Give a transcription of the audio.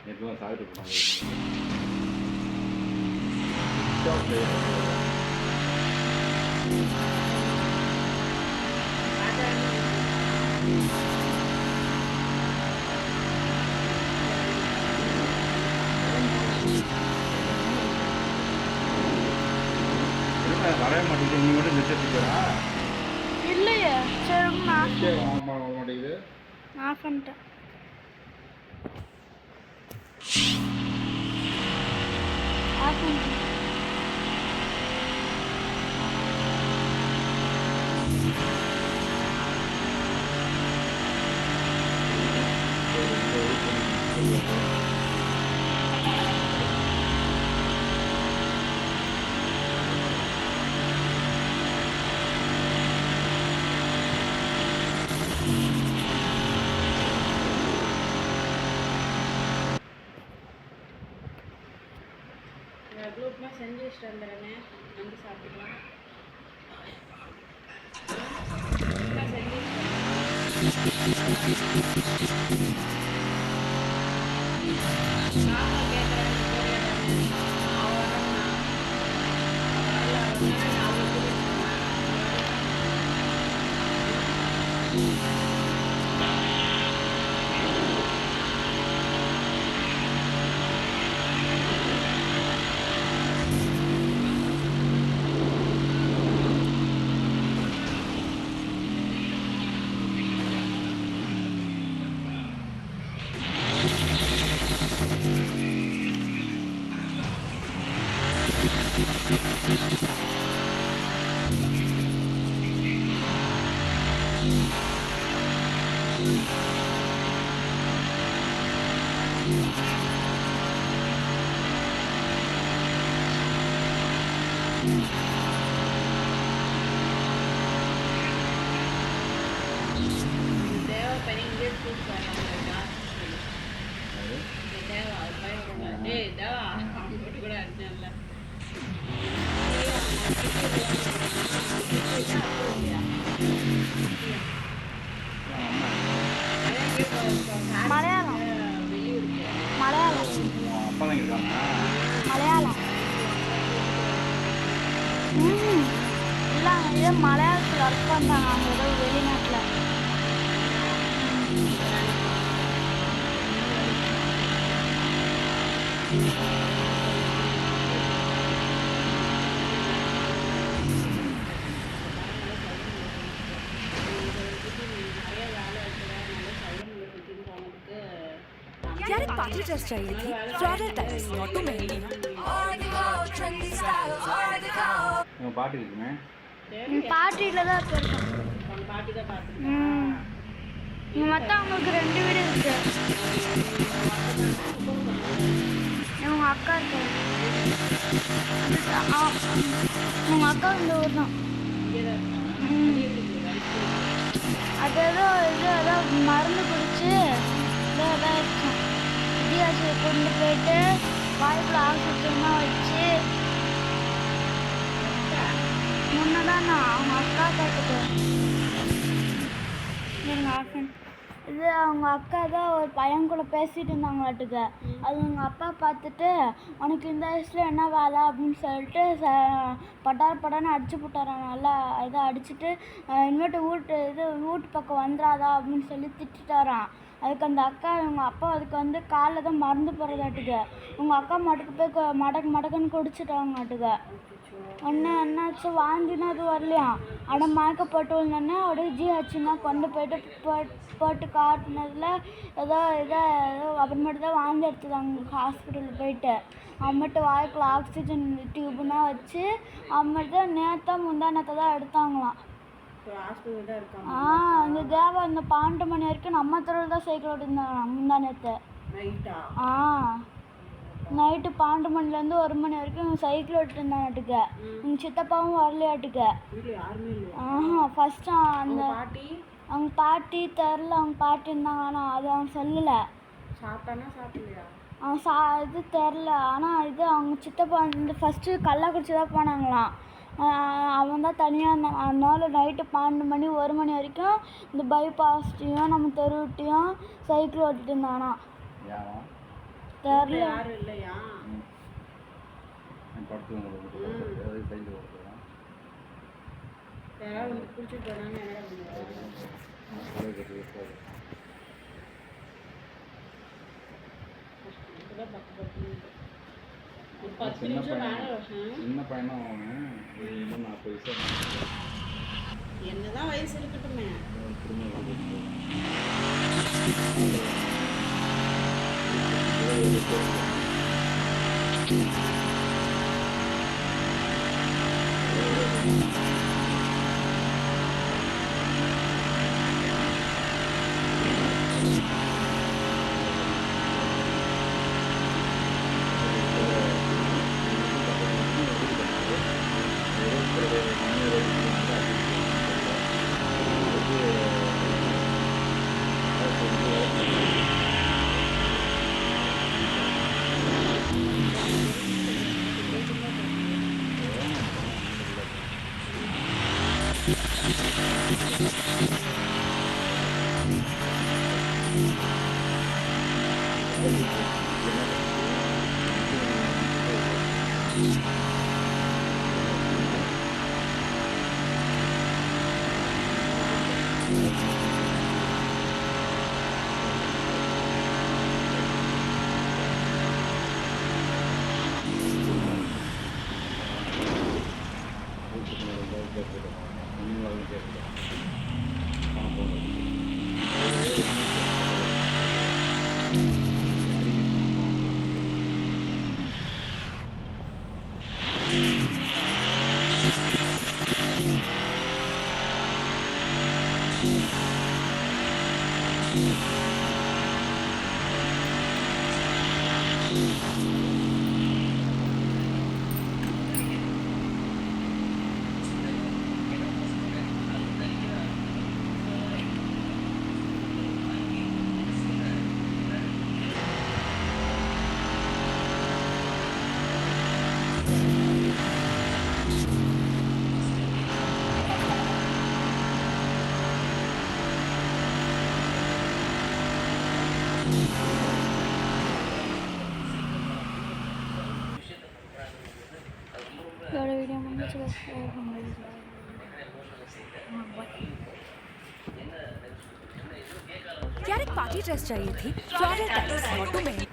நேற்று தான் சாப்பிட்டு போனாங்க. வரவே மாட்டேங்குது. நீ மட்டும் நிச்சயத்துக்கிறா இல்லையே. சரி நான் வர மாட்டேங்குது. ஆஃப் பண்ணிட்டேன். ஆஃப் பண்ணிட்டேன். குரூப்லாம் செஞ்சு வச்சுட்டு வந்துடுறேனே, வந்து சாப்பிட்டுக்கலாம். செஞ்சு தேவை பையன் இங்கே கூப்பிட்டு தேவா அது பையன் டேய் தேவா அவங்க போட்டு கூட அடிச்சேன்ல. மலையாளம் மலையாளம் அப்பா தான் இருக்காங்க. மலையாளம் இல்லை இதே மலையாளத்தில் ஒர்க் பண்ணுறாங்க அவங்க ஏதோ வெளிநாட்டில். यार एक पार्टी ड्रेस चाहिए थी, फ्लोरल टाइप्स, नॉट टू महंगी. உங்கள் பாட்டு இருக்குமே. பாட்டியில் தான் போயிருக்கோம். பாட்டி தான் பார்த்துருக்கேன். மொத்தம் அவங்களுக்கு 2 வீடு இருக்கு. உங்க அக்கா இருக்கு. உங்க அக்கா இந்த ஊர் தான். அது ஏதோ மருந்து குடிச்சு இதாகிடுச்சோம். இடியாச்சியை கொண்டு போயிட்டு வாய்ப்பில் ஆக்சிஜன்லாம் வச்சு முன்னதான் நான் அவங்க அக்கா கேட்டுட்டு இது அவங்க அக்கா தான் ஒரு பையன் கூட பேசிகிட்டு இருந்தாங்களாட்டுக்கு. அது அவங்க அப்பா பார்த்துட்டு உனக்கு இந்த வயசில் என்ன வேலை அப்படின்னு சொல்லிட்டு பட்டான்னு அடிச்சு போட்டாரான். நல்லா இதை அடிச்சுட்டு இனிமேட்டு வீட்டு பக்கம் வந்துடாதா அப்படின்னு சொல்லி திட்டாரான். அதுக்கு அந்த அக்கா இவங்க அப்பா அதுக்கு காலில் தான் மருந்து போடுறதாட்டுக்கு. உங்கள் அக்கா மட்டுக்கு போய் மடக்குன்னு குடிச்சிட்டாங்கட்டுக்கு. ஒன்று என்னாச்சு வாந்தினா அது வரலையாம். ஆனால் மயக்கப்பட்டு விழுந்தோடனே அப்படியே ஜிஹெச்னா கொண்டு போட்டு காட்டினதில் ஏதோ அப்புறமேட்டு தான் வாந்தி எடுத்துதாங்க ஹாஸ்பிட்டலில் போயிட்டு. அம்மட்டு வாய்க்குள்ள ஆக்சிஜன் டியூப்னா வச்சு அம்மட்டு தான் நேற்றா முந்தானத்தை தான் எடுத்தாங்களாம். அந்த தேவா இந்த 12 மணி வரைக்கும் நம்ம தெருவில் தான் சைக்கிள் ஓட்டிருந்தாங்க முந்தானத்தை. நைட்டு 12 மணிலேருந்து 1 மணி வரைக்கும் சைக்கிள் ஓட்டிட்டு இருந்தாட்டுக்க. எங்கள் சித்தப்பாவும் வரலையாட்டுக்க. ஃபஸ்ட்டு அவங்க பாட்டி தெரில. அவங்க பாட்டி இருந்தாங்க. ஆனால் அது அவன் சொல்லலை. அவன் இது தெரில. ஆனால் இது அவங்க சித்தப்பா ஃபஸ்ட்டு கள்ளக்குறிச்சி தான் போனாங்களாம். அவன் தான் தனியாக இருந்தான். அதனால நைட்டு 12 மணி 1 மணி வரைக்கும் இந்த பைபாஸ்ட்டையும் நம்ம தெருவிட்டையும் சைக்கிள் ஓட்டிட்டு இருந்தானா. தெரியல. யாரும் இல்லையா? நான் படுத்து உங்களுக்கு அது சைடில் கொடுத்துருவேன். யாராவது வந்து குளிச்சுட்டு போனாங்க என்ன பண்ணுவோம்? ஒரு 10 நிமிஷம் வேலை சின்ன பையனா அவனு இன்னும் 40 வயசு என்னதான் வயசு இருக்கட்டுமே. இதோட வீடியோ முடிஞ்சு यार एक पार्टी ड्रेस चाहिए थी floral types not too main